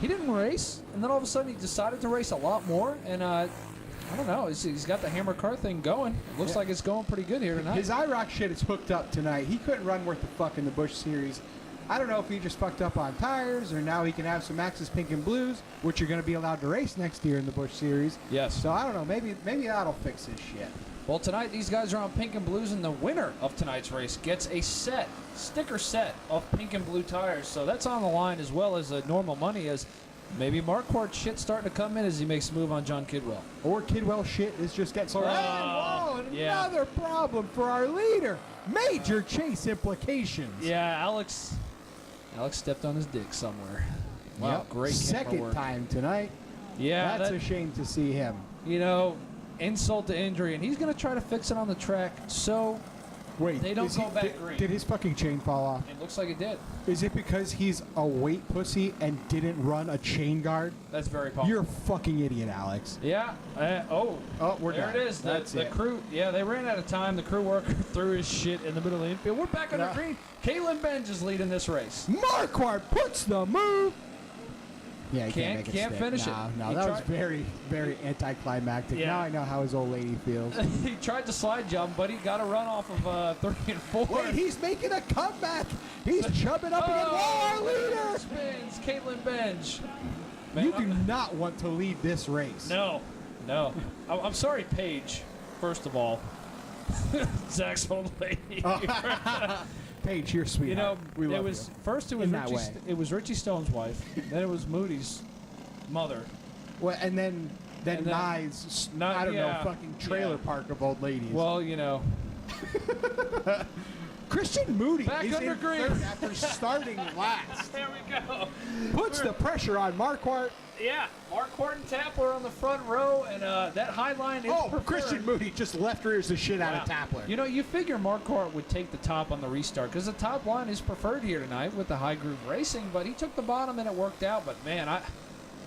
He didn't race, and then all of a sudden he decided to race a lot more. And I don't know. He's got the hammer car thing going. It looks like it's going pretty good here tonight. His IROC shit is hooked up tonight. He couldn't run worth the fuck in the Busch Series. I don't know if he just fucked up on tires, or now he can have some Maxxis Pink and Blues, which are going to be allowed to race next year in the Busch Series. Yes. So I don't know. Maybe that'll fix his shit. Well, tonight these guys are on pink and blues, and the winner of tonight's race gets a sticker set of pink and blue tires. So that's on the line, as well as normal money, as maybe Marquardt shit starting to come in as he makes a move on John Kidwell. Or Kidwell shit is just getting sorted. Whoa, another problem for our leader. Major chase implications. Yeah, Alex stepped on his dick somewhere. Wow, Yep. great camera Second work. time tonight. Yeah, That's a shame to see him. You know, insult to injury, and he's going to try to fix it on the track so Wait, they don't go back green. Did his fucking chain fall off? It looks like it did. Is it because he's a weight pussy and didn't run a chain guard? That's very possible. You're a fucking idiot, Alex. Yeah. We're there done. it is. The crew. Yeah, they ran out of time. The crew worker threw his shit in the middle of the infield. We're back on the green. Caitlin Benj is leading this race. Marquardt puts the move. Yeah, he Can't make it can't stick. finish No, it. no, He that was tried- very, very anticlimactic. Yeah. Now I know how his old lady feels. He tried to slide jump, but he got a run off of 3 and 4. Wait, he's making a comeback. He's chubbing up again. Whoa, our leader! Spins, Caitlin Benj. You do not want to lead this race. No. I'm sorry, Paige, first of all. Zach's old lady. Paige, you're sweet. You know, we love it was In that way. It was Richie Stone's wife. Then it was Moody's mother. Well, and then than And then- Nye's, Not- I don't know, yeah, fucking trailer yeah. park of old ladies. Well, you know. Christian Moody Back is under in green. third after starting last. There we go. Puts the pressure on Marquardt. Yeah, Marquardt and Tapler on the front row, and that high line is preferred. Christian Moody just left rears the shit out of Wow. Tapler. You know, you figure Marquardt would take the top on the restart because the top line is preferred here tonight with the high groove racing, but he took the bottom and it worked out. But man,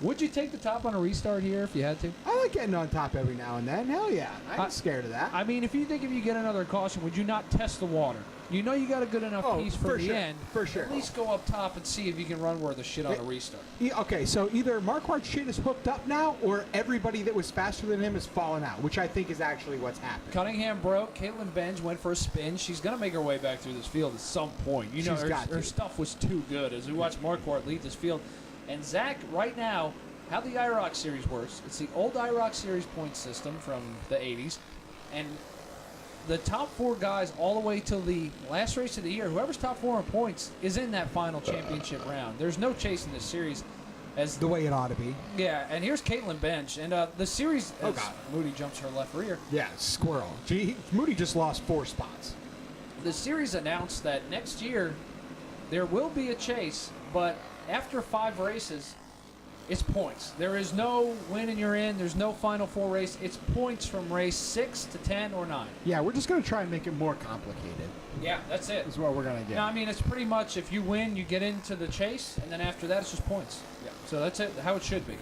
would you take the top on a restart here if you had to? I like getting on top every now and then. Hell yeah. I'm not scared of that. I mean, if you get another caution, would you not test the water? You know you got a good enough piece for the sure. end. For sure. At least go up top and see if you can run worth the shit on a restart. Okay, so either Marquardt's shit is hooked up now, or everybody that was faster than him has fallen out, which I think is actually what's happened. Cunningham broke. Caitlin Benj went for a spin. She's going to make her way back through this field at some point. You know, She's got her to. stuff was too good as we watch Marquardt lead this field. And Zach, right now, how the IROC Series works, it's the old IROC Series point system from the 80s. And the top 4 guys all the way till the last race of the year, whoever's top 4 in points is in that final championship round. There's no chase in this series. As the way it ought to be. Yeah, and here's Caitlin Bench. And the series, Oh, as God. Moody jumps her left rear. Yeah, squirrel. Moody just lost 4 spots. The series announced that next year there will be a chase, but after 5 races, it's points. There is no win and you're in. There's no Final 4 race. It's points from race 6 to 10 or 9. Yeah, we're just going to try and make it more complicated. Yeah, that's it. Is what we're going to get. No, I mean, it's pretty much if you win, you get into the chase, and then after that, it's just points. Yeah. So that's it, how it should be.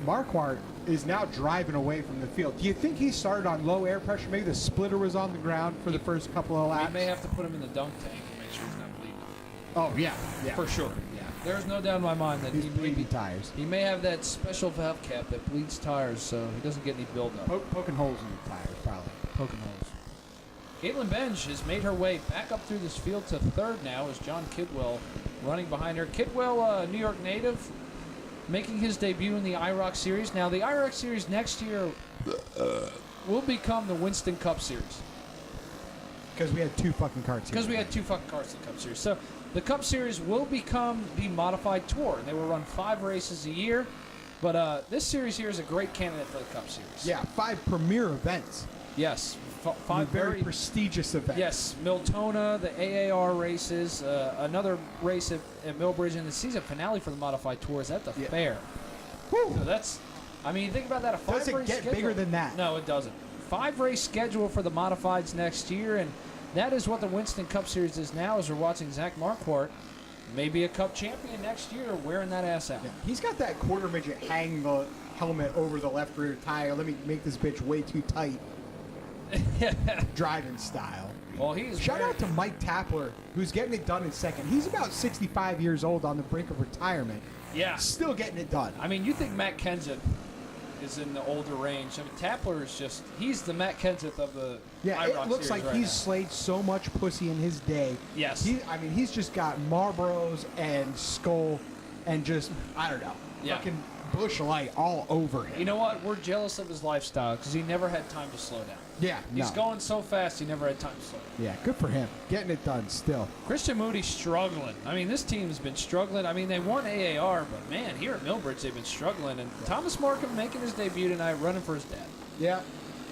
Marquardt is now driving away from the field. Do you think he started on low air pressure? Maybe the splitter was on the ground for the first couple of laps? We may have to put him in the dunk tank and make sure he's not bleeding. Oh, yeah. For sure. Yeah. There's no doubt in my mind that He's bleeding tires. He may have that special valve cap that bleeds tires, so he doesn't get any buildup. Poking holes in the tires, probably. Poking holes. Caitlin Benj has made her way back up through this field to 3rd now as John Kidwell running behind her. Kidwell, New York native, making his debut in the IROC Series. Now, the IROC Series next year will become the Winston Cup Series. Because we had 2 fucking carts here. Because we had 2 fucking carts in the Cup Series. So the Cup Series will become the modified tour, and they will run 5 races a year. But this series here is a great candidate for the Cup Series. Yeah, 5 premier events. Yes, 5 very prestigious events. Yes, Miltona, the AAR races, another race at Millbridge, and the season finale for the modified tour is at the fair. Whew. So that's, I mean, think about that. A 5 Does it race get schedule. bigger than that? No, it doesn't. 5 race schedule for the modifieds next year, and that is what the Winston Cup Series is now. As we're watching Zach Marquardt, maybe a Cup champion next year, wearing that ass out. Yeah. He's got that quarter midget hang the helmet over the left rear tire. Let me make this bitch way too tight. Driving style. Well, he's Shout out to Mike Tapler, who's getting it done in 2nd. He's about 65 years old on the brink of retirement. Yeah. Still getting it done. I mean, you think Matt Kenseth is in the older range. I mean, Tapler is just, he's the Matt Kenseth of the Yeah, IROC it looks series like right he's now. slayed so much pussy in his day. Yes. He's just got Marlboros and Skull and just, I don't know, Yeah. fucking Bush Light all over him. You know what? We're jealous of his lifestyle because he never had time to slow down. Yeah, He's no. going so fast, he never had time to slow down. Yeah, good for him. Getting it done still. Christian Moody's struggling. I mean, this team's been struggling. I mean, they won AAR, but man, here at Millbridge, they've been struggling. And Thomas Markham making his debut tonight, running for his dad. Yeah.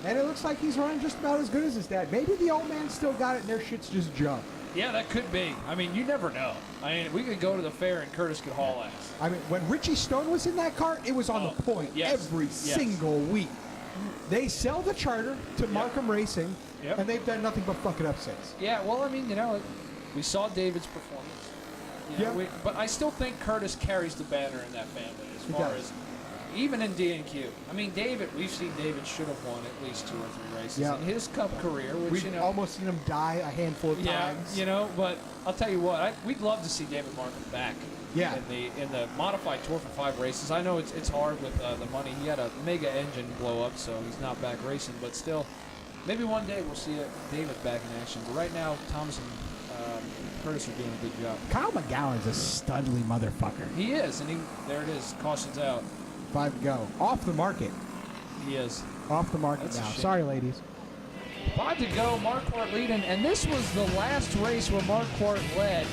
And it looks like he's running just about as good as his dad. Maybe the old man still got it and their shit's just junk. Yeah, that could be. I mean, you never know. I mean, we could go to the fair and Curtis could haul ass. I mean, when Richie Stone was in that cart, it was on the point every single week. They sell the charter to Markham Racing, and they've done nothing but fuck it up since. Yeah, well, I mean, you know, we saw David's performance. You know, but I still think Curtis carries the banner in that family as He far does. as even in D&Q. I mean, David, we've seen David should have won at least 2 or 3 races Yeah. in his Cup career, which, We've you know, almost seen him die a handful of times. you know, but I'll tell you what, we'd love to see David Markham back. Yeah. In the modified tour for 5 races. I know it's hard with the money. He had a mega engine blow up, so he's not back racing. But still, maybe one day we'll see David back in action. But right now, Thomas and Curtis are doing a good job. Kyle McGowan's a studly motherfucker. He is, and there it is. Caution's out. 5 to go. Off the market. He is. Off the market That's a now. shame. Sorry, ladies. 5 to go. Marquardt leading, and this was the last race where Marquardt led.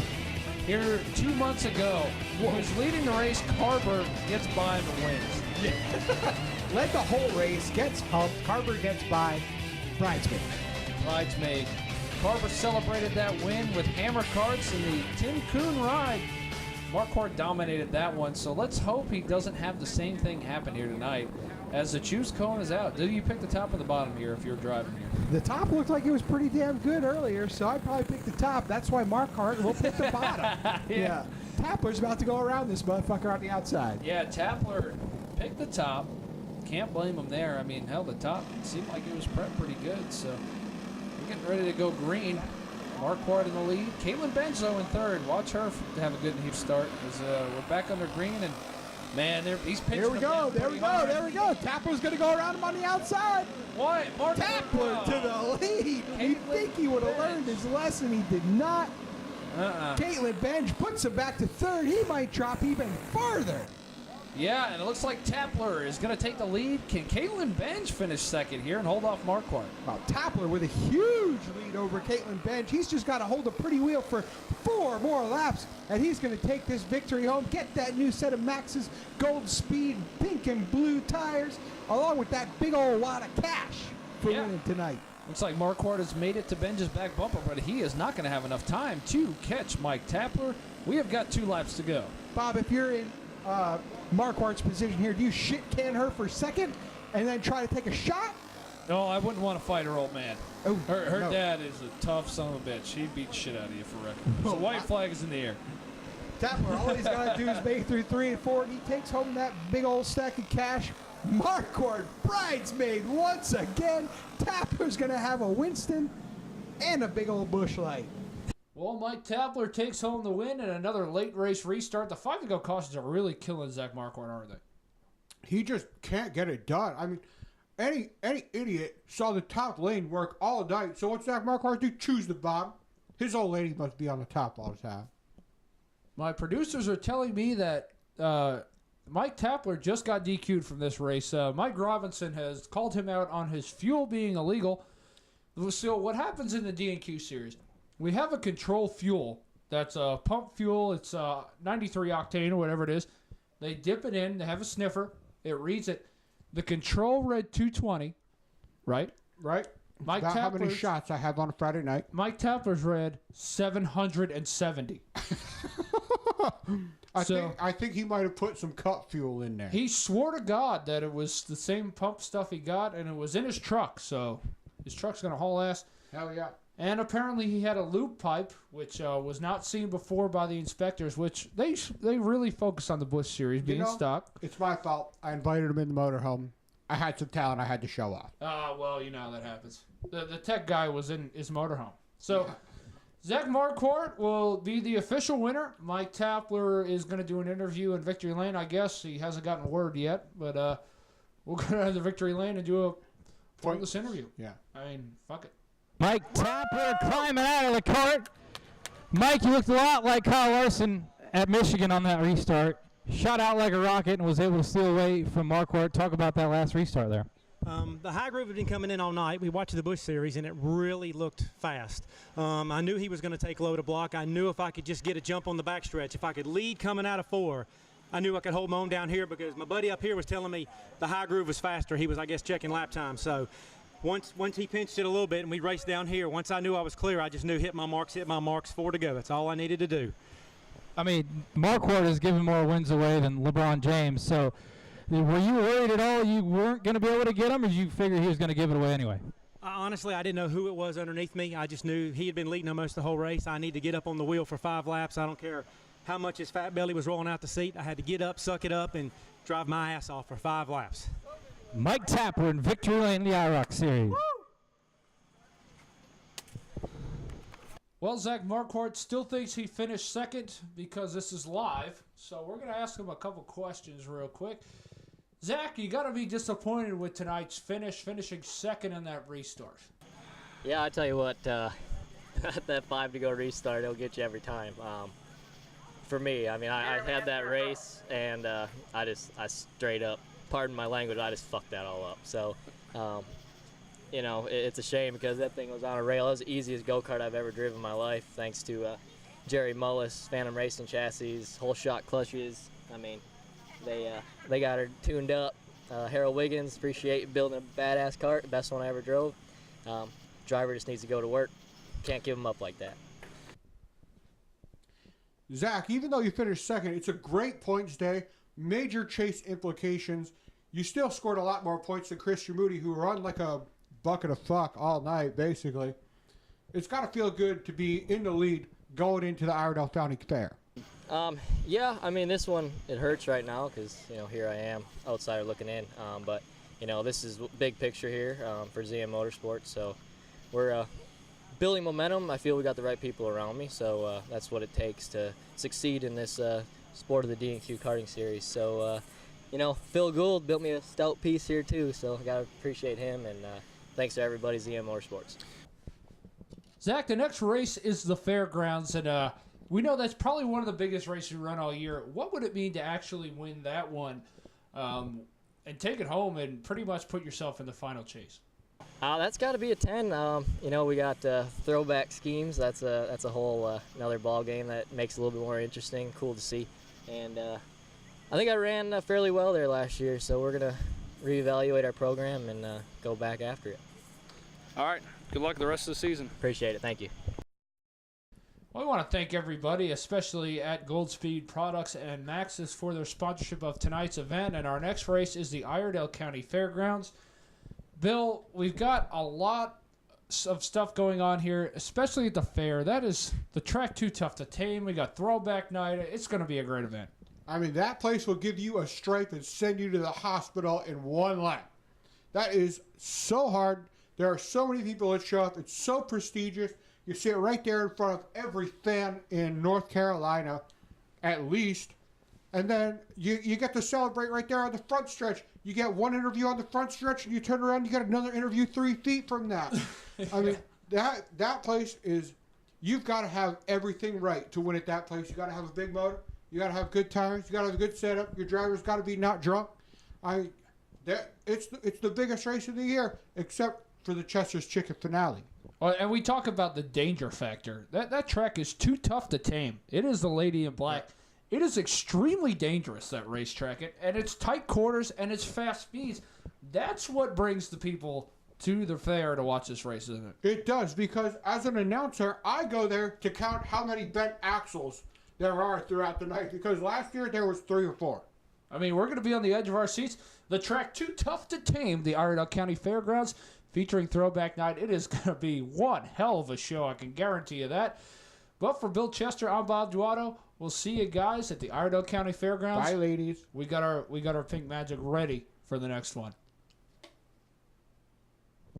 Here 2 months ago, he was leading the race. Carver gets by him and wins. led the whole race, gets humped. Carver gets by. Bridesmaid. Bridesmaid. Carver celebrated that win with hammer carts in the Tim Coon ride. Marquardt dominated that one, so let's hope he doesn't have the same thing happen here tonight. As the choose cone is out, do you pick the top or the bottom here if you're driving here? The top looked like it was pretty damn good earlier, so I'd probably pick the top. That's why Marquardt will pick the bottom. Yeah. Tapler's about to go around this motherfucker on the outside. Yeah, Tapler picked the top. Can't blame him there. I mean, hell, the top seemed like it was prepped pretty good, so we're getting ready to go green. Marquardt in the lead. Caitlin Benzo in third. Watch her have a good heat start as we're back under green, and man, he's pitching. There we go. There we go. There we go. Tapler's going to go around him on the outside. What? Tapler to the lead. You'd think he would have learned his lesson. He did not. Caitlin Benj puts him back to third. He might drop even farther. Yeah, and it looks like Tapler is going to take the lead. Can Caitlin Benj finish second here and hold off Marquardt? Wow, Tapler with a huge lead over Caitlin Benj. He's just got to hold the pretty wheel for 4 more laps, and he's going to take this victory home, get that new set of Maxxis Gold Speed pink and blue tires, along with that big old wad of cash for winning tonight. Looks like Marquardt has made it to Benj's back bumper, but he is not going to have enough time to catch Mike Tapler. We have got 2 laps to go. Bob, if you're in Marquardt's position here, do you shit can her for second and then try to take a shot? No, I wouldn't want to fight her old man. Oh, her no. dad is a tough son of a bitch. He'd beat the shit out of you for record. So white flag is in the air. Tapler, all he's got to do is make it through 3 and 4, and he takes home that big old stack of cash. Marquardt, bridesmaid once again. Tapler's going to have a Winston and a big old Busch Light. Well, Mike Tapler takes home the win and another late race restart. The 5-to-go cautions are really killing Zach Marquardt, aren't they? He just can't get it done. I mean, any idiot saw the top lane work all night. So what's Zach Marquardt do? Choose the bottom. His old lady must be on the top all the time. My producers are telling me that Mike Tapler just got DQ'd from this race. Mike Robinson has called him out on his fuel being illegal. So what happens in the D&Q series? We have a control fuel that's pump fuel. It's 93 octane or whatever it is. They dip it in. They have a sniffer. It reads it. The control read 220, right? Right. Mike About how many Tapler's shots I have on a Friday night. Mike Tapler's read 770. I think he might have put some cut fuel in there. He swore to God that it was the same pump stuff he got, and it was in his truck. So his truck's gonna haul ass. Hell yeah. And apparently he had a loop pipe, which was not seen before by the inspectors, which they really focus on the Busch Series being stock. It's my fault. I invited him in the motorhome. I had some talent I had to show off. Well, you know how that happens. The tech guy was in his motorhome. So Zach Marquardt will be the official winner. Mike Tapler is going to do an interview in Victory Lane, I guess. He hasn't gotten word yet, but we'll go to the Victory Lane and do a pointless interview. Yeah. I mean, fuck it. Mike Tapler climbing out of the cart. Mike, you looked a lot like Kyle Larson at Michigan on that restart. Shot out like a rocket and was able to steal away from Marquardt. Talk about that last restart there. The high groove had been coming in all night. We watched the Busch Series, and it really looked fast. I knew he was going to take low to block. I knew if I could just get a jump on the backstretch, if I could lead coming out of 4, I knew I could hold my own down here because my buddy up here was telling me the high groove was faster. He was, I guess, checking lap time. So once he pinched it a little bit and we raced down here, once I knew I was clear, I just knew hit my marks, 4 to go. That's all I needed to do. I mean, Marquardt has given more wins away than LeBron James. So were you worried at all you weren't going to be able to get him, or did you figure he was going to give it away anyway? Honestly, I didn't know who it was underneath me. I just knew he had been leading almost the whole race. I need to get up on the wheel for 5 laps. I don't care how much his fat belly was rolling out the seat. I had to get up, suck it up, and drive my ass off for 5 laps. Mike Tapler in Victory Lane, the IROC Series. Woo! Well, Zach Marquardt still thinks he finished second because this is live. So we're going to ask him a couple questions real quick. Zach, you got to be disappointed with tonight's finishing second in that restart. Yeah, I tell you what, that 5-to-go restart, it'll get you every time. For me, I mean, I had that race, and I straight up, pardon my language, I just fucked that all up. So, you know, it's a shame because that thing was on a rail. It was the easiest go-kart I've ever driven in my life, thanks to Jerry Mullis, Phantom Racing chassis, whole shot clutches. I mean, they got her tuned up Harold Wiggins, appreciate building a badass kart, best one I ever drove. Driver just needs to go to work. Can't give him up like that. Zach, even though you finished second, it's a great points day, major chase implications. You still scored a lot more points than Christian Moody, who run like a bucket of fuck all night, basically. It's got to feel good to be in the lead going into the Iredell County Fair. Yeah, I mean, this one, it hurts right now because, you know, here I am, outsider looking in. But, you know, this is big picture here for ZM Motorsports. So we're building momentum. I feel we got the right people around me. So that's what it takes to succeed in this sport of the D&Q karting series. So, you know, Phil Gould built me a stout piece here too. So I got to appreciate him. And thanks to everybody, ZM Motorsports. Zach, the next race is the Fairgrounds, and we know that's probably one of the biggest races you run all year. What would it mean to actually win that one and take it home and pretty much put yourself in the final chase? That's got to be a 10. You know, we got throwback schemes. That's a whole another ball game that makes it a little bit more interesting, cool to see. And I think I ran fairly well there last year, so we're gonna reevaluate our program and go back after it. All right. Good luck the rest of the season. Appreciate it. Thank you. Well, I want to thank everybody, especially at Goldspeed Products and Maxxis, for their sponsorship of tonight's event. And our next race is the Iredell County Fairgrounds. Bill, we've got a lot of stuff going on here, especially at the fair. That is the track too tough to tame. We got throwback night. It's going to be a great event. I mean, that place will give you a stripe and send you to the hospital in one lap. That is so hard. There are so many people that show up. It's so prestigious. You see it right there in front of every fan in North Carolina, at least. And then you get to celebrate right there on the front stretch. You get one interview on the front stretch, and you turn around, you get another interview 3 feet from that. I mean, that place is, you've got to have everything right to win at that place. You got to have a big motor. You got to have good tires. You got to have a good setup. Your driver's got to be not drunk. It's the biggest race of the year, except for the Chester's Chicken finale. Well, and we talk about the danger factor. That track is too tough to tame. It is the Lady in Black. It is extremely dangerous, that racetrack. And it's tight quarters and it's fast speeds. That's what brings the people to the fair to watch this race, isn't it? It does, because as an announcer, I go there to count how many bent axles there are throughout the night, because last year there was 3 or 4. I mean, we're going to be on the edge of our seats. The track too tough to tame, the Iredell County Fairgrounds, featuring Throwback Night. It is going to be one hell of a show, I can guarantee you that. But for Bill Chester, I'm Bob Duato. We'll see you guys at the Iredell County Fairgrounds. Bye, ladies. We got our pink magic ready for the next one.